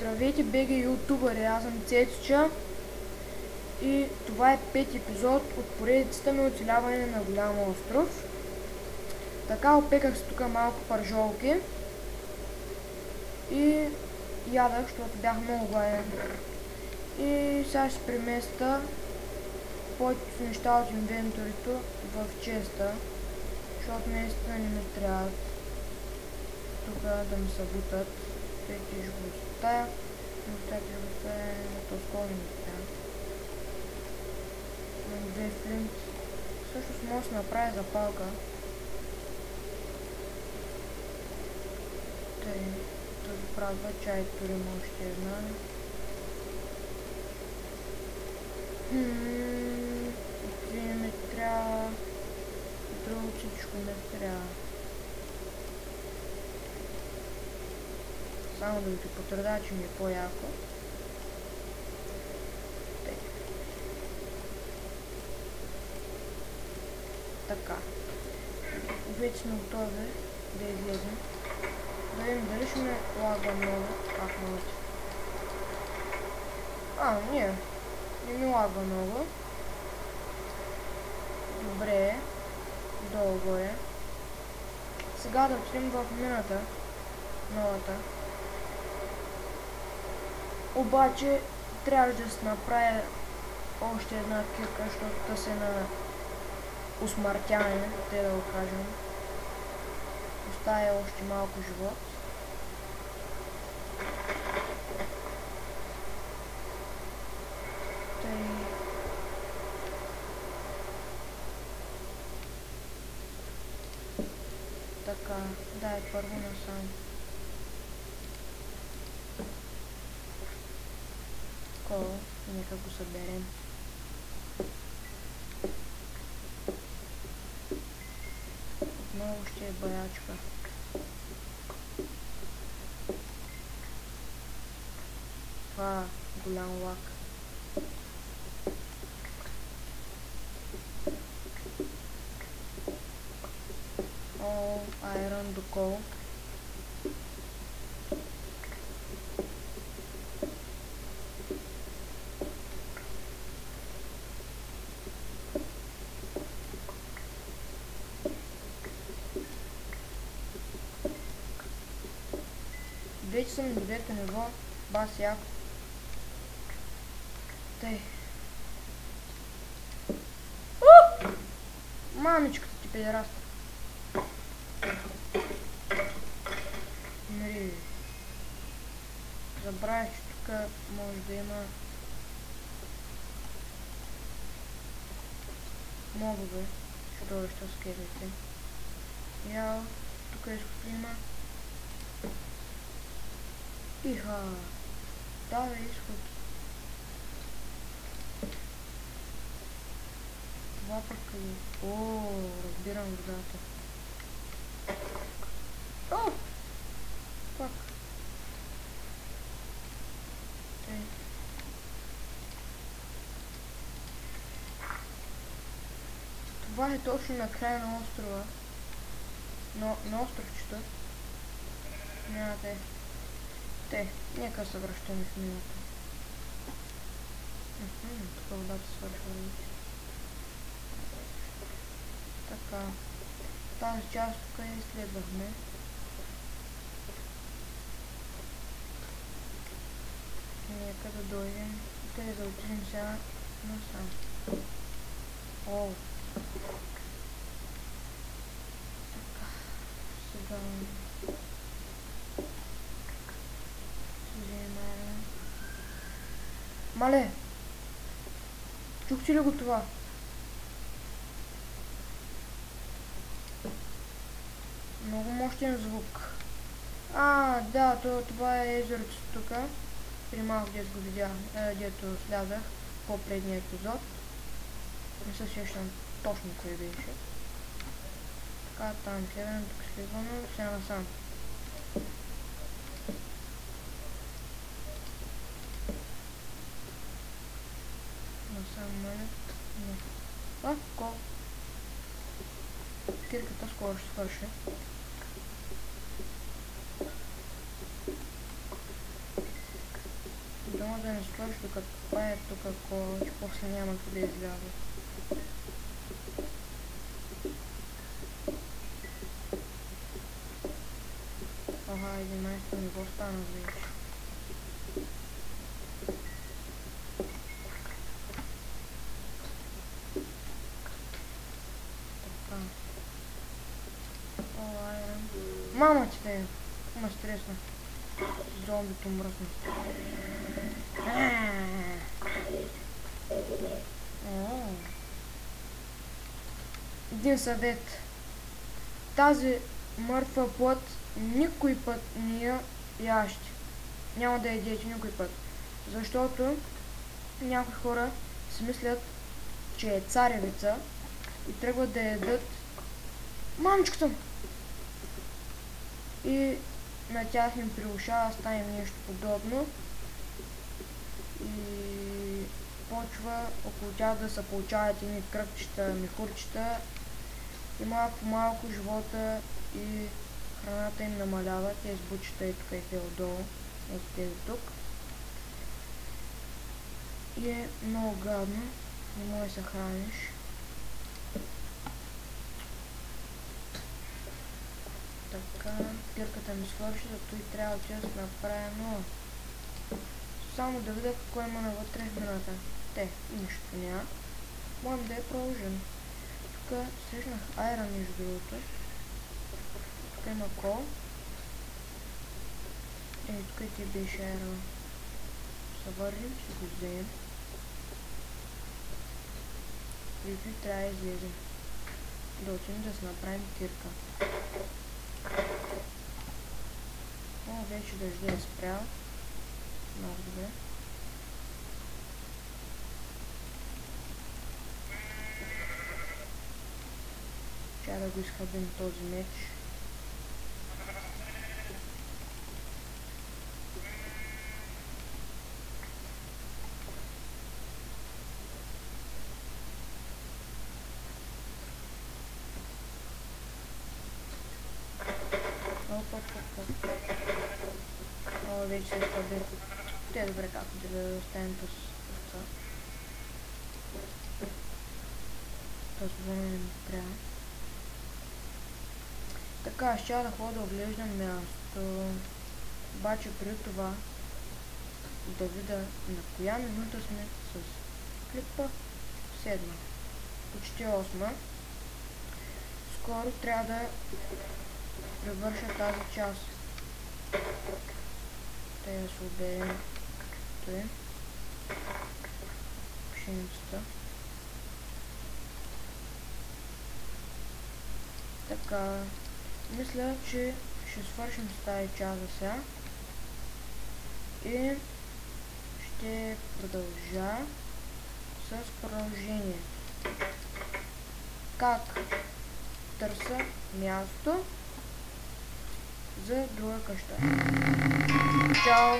Здравейте, беги ютубъри, аз съм Цецича и това е 5 епизод от поредицата ми оцеляване на голям остров. Така опеках се тук малко пържолки и ядах, защото бях много гладен. И сега ще се преместа повечето неща от инвенторито в честа, защото наистина не ми трябват тук да ми се бутат. Тези ще го оставя, но тази ще го оставя на по-скоро не ми трябва. Имам две флинт. Всъщност може да се направи запалка. Тъй, да доправя чай, турим още една. Три не ми трябва, друго всичко не трябва. Само да ви потвърдя, че ми е по-яко. Така. Вече сме готови да излезем. Да видим дали ще ме лагва много. Как много? Не ми лагва много. Добре. Долу-горе. Сега да отидем в мината. Новата. Обаче трябваше да се направя още една кирка, защото тъсе на усмъртяне, те да го кажем. Остая още малко живот. Така, дай първо насам. Кол, нека го съберем. Отново ще е баячка. Това голям лак. О, айрон до кол. Вече съм до 9-то ниво, бас яко. Тъй. Мамичката ти педераста. Нали, забравях, че тук може да има мобове, чудовища скелети. Яо, тук изкото има. Иха! Да, изход. Това пък е... О, разбирам водата. О! Пак. Това е точно на края на острова. На островчето. Няма нека се връщаме в минута. Тук водата свършва вече. Така. Тази част тук я изследвахме. Нека да дойдем. Къде да отидем сега насам. О! Така. Сега... Мале! Чухте ли го това? Много мощен звук. Да, това е езерото тук. При малко дето го видях, дето слязах по предния епизод. Не се сещам точно кой беше. Така, там следваме, тук следваме, сега насам. Насам, не. Кол. Кирката скоро ще свърши. Само да не свърши докато това е тук, ако после няма къде изляза. Ага, 11 ниво стана вече. Така. О, айрон. Мама ти те! Ма стресна. Зомбито мръсна. Един съвет. Тази мъртва плът никой път не я яще. Няма да ядете никой път. Защото някои хора си мислят, че е царевица и тръгват да ядат мамчката. И на тях им прилушава, стане нещо подобно. И почва около тях да се получават едни кръпчета, мехурчета. И малко по малко живота и храната им намалява. Тези бучета и тук и те отдолу. Ето тези тук. И е много гадно. Не може да се храниш. Така, кирката ми свърши, зато и трябва да се направя много. Само да видя какво има навътре мината. Нищо няма. Можем да я продължим. Тук срещнах айрон между другото. Тук има кол. Тук и ти беше айрон. Съвърнем, ще го вземем. И трябва да излезем. Да отидем да се направим кирка. О, вече дъжда е спрял. Много добре. Чая да го изхъбим този меч. О, вече се изхъбим. Те е добре както да оставим с това. Този време не ми трябва. Така, ще да ходя да оглеждам място. Обаче при това да видя на коя минута сме с клипа 7. Почти 8. Скоро трябва да превърша тази част. Трябва да се отберем той. Пшеницата. Така, мисля, че ще свършим с тази част за сега. И ще продължа с продължение. Как търся място за друга къща. Чао!